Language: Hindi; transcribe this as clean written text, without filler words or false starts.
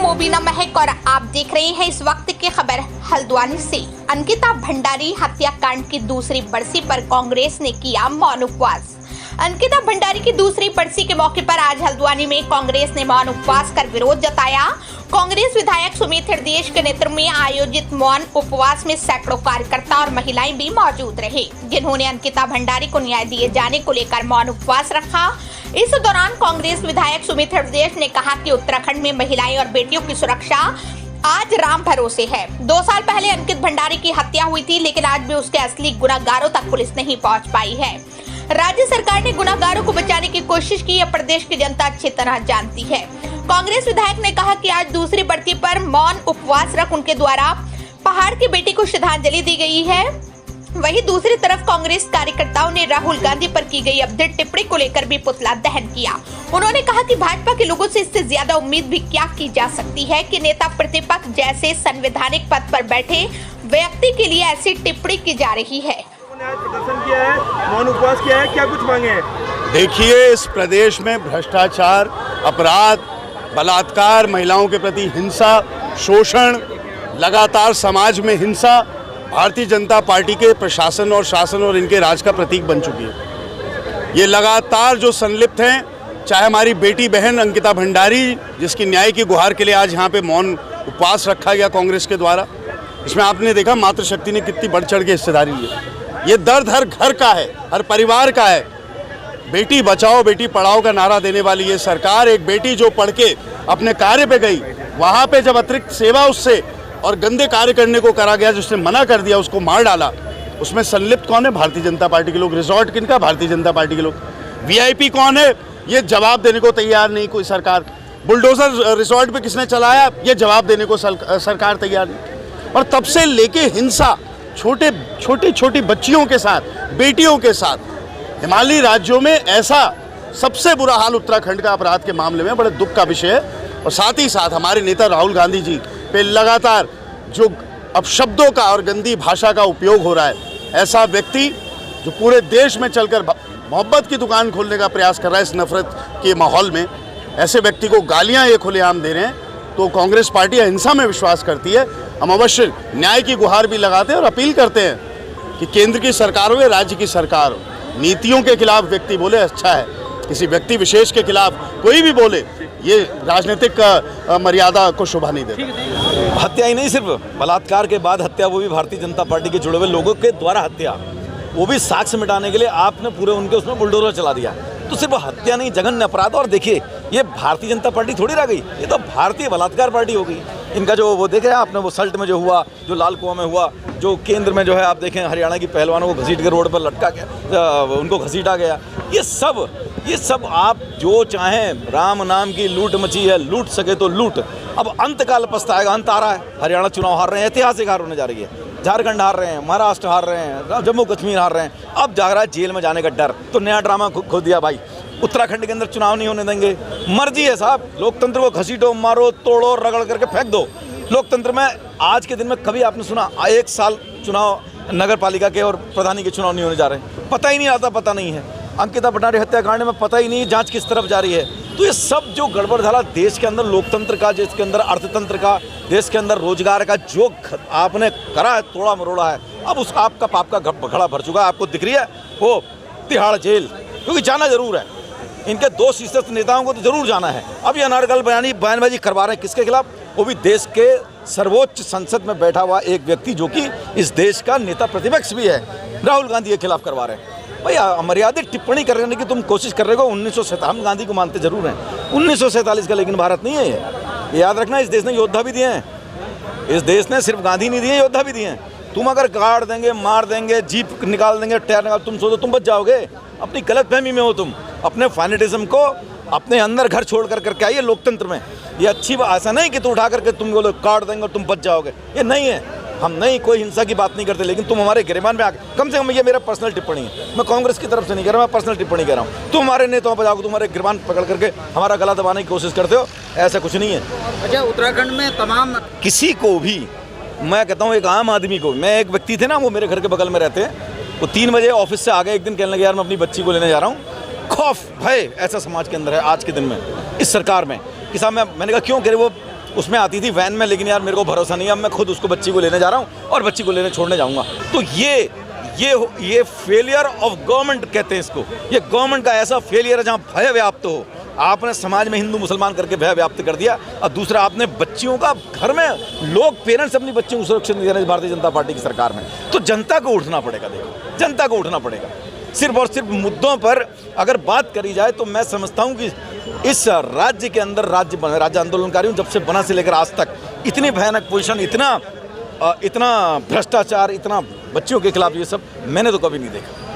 मोबिना महक और आप देख रहे हैं इस वक्त की खबर हल्द्वानी से। अंकिता भंडारी हत्याकांड की दूसरी बरसी पर कांग्रेस ने किया मौन उपवास। अंकिता भंडारी की दूसरी बरसी के मौके पर आज हल्द्वानी में कांग्रेस ने मौन उपवास कर विरोध जताया। कांग्रेस विधायक सुमित हृदय के नेतृत्व में आयोजित मौन उपवास में सैकड़ों कार्यकर्ता और महिलाएं भी मौजूद रहे, जिन्होंने अंकिता भंडारी को न्याय दिए जाने को लेकर मौन उपवास रखा। इस दौरान कांग्रेस विधायक सुमित हृदय ने कहा कि उत्तराखंड में महिलाएं और बेटियों की सुरक्षा आज राम भरोसे है। 2 साल पहले अंकित भंडारी की हत्या हुई थी, लेकिन आज भी उसके असली गुनाहगारों तक पुलिस नहीं पहुंच पाई है। राज्य सरकार ने गुनाहगारों को बचाने की कोशिश की, यह प्रदेश की जनता अच्छी तरह जानती है। कांग्रेस विधायक ने कहा कि आज दूसरी बरसी पर मौन उपवास रख उनके द्वारा पहाड़ की बेटी को श्रद्धांजलि दी गई है। वहीं दूसरी तरफ कांग्रेस कार्यकर्ताओं ने राहुल गांधी पर की गई अपडेट टिप्पणी को लेकर भी पुतला दहन किया। उन्होंने कहा कि भाजपा के लोगों से इससे ज्यादा उम्मीद भी क्या की जा सकती है कि नेता प्रतिपक्ष जैसे संवैधानिक पद पर बैठे व्यक्ति के लिए ऐसी टिप्पणी की जा रही है। प्रदर्शन किया है, मौन उपवास किया है, क्या कुछ मांगे हैं? देखिए, इस प्रदेश में भ्रष्टाचार, अपराध, बलात्कार, महिलाओं के प्रति हिंसा, शोषण, लगातार समाज में हिंसा भारतीय जनता पार्टी के प्रशासन और शासन और इनके राज का प्रतीक बन चुकी है। ये लगातार जो संलिप्त हैं, चाहे हमारी बेटी बहन अंकिता भंडारी, जिसकी न्याय की गुहार के लिए आज यहाँ पे मौन उपवास रखा गया कांग्रेस के द्वारा, इसमें आपने देखा मातृशक्ति ने कितनी बढ़ चढ़ के हिस्सेदारी ली। ये दर्द हर घर का है, हर परिवार का है। बेटी बचाओ बेटी पढ़ाओ का नारा देने वाली ये सरकार, एक बेटी जो पढ़ के अपने कार्य पे गई, वहाँ पे जब अतिरिक्त सेवा उससे और गंदे कार्य करने को करा गया, जिसने मना कर दिया, उसको मार डाला, उसमें संलिप्त कौन है? भारतीय जनता पार्टी के लोग। रिजॉर्ट किनका? भारतीय जनता पार्टी के लोग। वीआईपी कौन है? ये जवाब देने को तैयार नहीं कोई सरकार। बुलडोजर रिजॉर्ट पे किसने चलाया? ये जवाब देने को सरकार तैयार नहीं। और तब से लेके हिंसा छोटी बच्चियों के साथ, बेटियों के साथ, हिमालयी राज्यों में ऐसा सबसे बुरा हाल उत्तराखंड का अपराध के मामले में बड़े दुख का विषय है। और साथ ही साथ हमारे नेता राहुल गांधी जी पे लगातार जो अपशब्दों का और गंदी भाषा का उपयोग हो रहा है, ऐसा व्यक्ति जो पूरे देश में चलकर मोहब्बत की दुकान खोलने का प्रयास कर रहा है इस नफरत के माहौल में, ऐसे व्यक्ति को गालियां ये खुलेआम दे रहे हैं, तो कांग्रेस पार्टी अहिंसा में विश्वास करती है। हम अवश्य न्याय की गुहार भी लगाते हैं और अपील करते हैं कि केंद्र की सरकार हो या राज्य की सरकार हो, नीतियों के खिलाफ व्यक्ति बोले अच्छा है, किसी व्यक्ति विशेष के खिलाफ कोई भी बोले, ये राजनीतिक मर्यादा को शोभा नहीं देता। हत्या ही नहीं, सिर्फ बलात्कार के बाद हत्या, वो भी भारतीय जनता पार्टी के जुड़े हुए लोगों के द्वारा हत्या, वो भी साक्ष्य मिटाने के लिए आपने पूरे उनके उसमें बुलडोजर चला दिया। तो सिर्फ हत्या नहीं, जघन्य अपराध। और देखिए, ये भारतीय जनता पार्टी थोड़ी रह गई, ये तो भारतीय बलात्कार पार्टी हो गई। इनका जो वो देखे आपने, वो सल्ट में जो हुआ, जो लाल कुआं में हुआ, जो केंद्र में जो है आप देखें हरियाणा की पहलवानों को घसीट के रोड पर लटका गया, उनको घसीटा गया। ये सब आप जो चाहें, राम नाम की लूट मची है, लूट सके तो लूट। अब अंत काल पछताएगा, अंत आ रहा है। हरियाणा चुनाव हार रहे हैं, ऐतिहासिक हार होने जा रही है। झारखंड हार रहे हैं, महाराष्ट्र हार रहे हैं, जम्मू कश्मीर हार रहे हैं। अब जा रहा है जेल में जाने का डर। तो नया ड्रामा खो दिया भाई। उत्तराखंड के अंदर चुनाव नहीं होने देंगे, मर्जी है साहब। लोकतंत्र को घसीटो, मारो, तोड़ो, रगड़ करके फेंक दो। लोकतंत्र में आज के दिन में कभी आपने सुना 1 साल चुनाव नगर पालिका के और प्रधानी के चुनाव नहीं होने जा रहे? पता ही नहीं आता, पता नहीं है। अंकिता भंडारी हत्याकांड में पता ही नहीं जांच किस तरफ जा रही है। तो ये सब जो गड़बड़ झाला देश के अंदर, लोकतंत्र का, जिसके अंदर अर्थतंत्र का, देश के अंदर रोजगार का जो आपने करा है, तोड़ा मरोड़ा है, अब उस आपका पाप का घड़ा भर चुका है। आपको दिख रही है वो तिहाड़ जेल, क्योंकि जाना जरूर है। इनके 2 शीर्षस्थ नेताओं को तो जरूर जाना है। अब ये अनारकल बयानबाजी करवा रहे हैं किसके खिलाफ? वो भी देश के सर्वोच्च संसद में बैठा हुआ एक व्यक्ति जो कि इस देश का नेता प्रतिपक्ष भी है, राहुल गांधी के खिलाफ करवा रहे हैं। भाई अमर्यादित टिप्पणी करने की तुम कोशिश कर रहे हो। 1947 हम गांधी को मानते जरूर हैं, 1947 का, लेकिन भारत नहीं है ये याद रखना। इस देश ने योद्धा भी दिए हैं, इस देश ने सिर्फ गांधी नहीं दिए, योद्धा भी दिए हैं। तुम अगर गाड़ देंगे, मार देंगे, जीप निकाल देंगे, टायर निकाल, तुम सोचो तुम बच जाओगे? अपनी गलतफहमी में हो तुम। अपने फाइनेटिज्म को अपने अंदर घर छोड़ कर करके आइए लोकतंत्र में। ये अच्छी बात ऐसा नहीं कि तुम उठा करके तुम बोलो काट देंगे और तुम बच जाओगे, ये नहीं है। हम नहीं, कोई हिंसा की बात नहीं करते, लेकिन तुम हमारे गिरबान में आके, कम से कम ये मेरा पर्सनल टिप्पणी है, मैं कांग्रेस की तरफ से नहीं कह रहा, मैं पर्सनल टिप्पणी कह रहा हूँ। तुम हमारे नेताओं पर जाओगे, तुम्हारे गिरबान पकड़ करके हमारा गला दबाने की कोशिश करते हो, ऐसा कुछ नहीं है। अच्छा, उत्तराखंड में तमाम किसी को भी, मैं कहता हूँ एक आम आदमी को, मैं एक व्यक्ति थे ना, वो मेरे घर के बगल में रहते हैं, वो 3 बजे ऑफिस से आ गए, एक दिन कहने लगे यार मैं अपनी बच्ची को लेने जा रहा हूँ। खौफ भय ऐसा समाज के अंदर है आज के दिन में, इस सरकार में कि साहब मैंने कहा क्यों? कह रहे वो उसमें आती थी वैन में, लेकिन यार मेरे को भरोसा नहीं है, अब मैं खुद उसको बच्ची को लेने जा रहा हूँ और बच्ची को लेने छोड़ने जाऊँगा। तो ये फेलियर ऑफ गवर्नमेंट कहते हैं इसको। ये गवर्नमेंट का ऐसा फेलियर है जहाँ भय व्याप्त हो। आपने समाज में हिंदू मुसलमान करके भय व्याप्त कर दिया, और दूसरा आपने बच्चियों का घर में लोग पेरेंट्स अपनी बच्चियों को सुरक्षित नहीं दे रहे भारतीय जनता पार्टी की सरकार में। तो जनता को उठना पड़ेगा, देखो जनता को उठना पड़ेगा। सिर्फ और सिर्फ मुद्दों पर अगर बात करी जाए तो मैं समझता हूँ कि इस राज्य के अंदर राज्य आंदोलनकारियों जब से बना से लेकर आज तक इतनी भयानक पोजीशन, इतना भ्रष्टाचार, इतना बच्चियों के खिलाफ ये सब मैंने तो कभी नहीं देखा।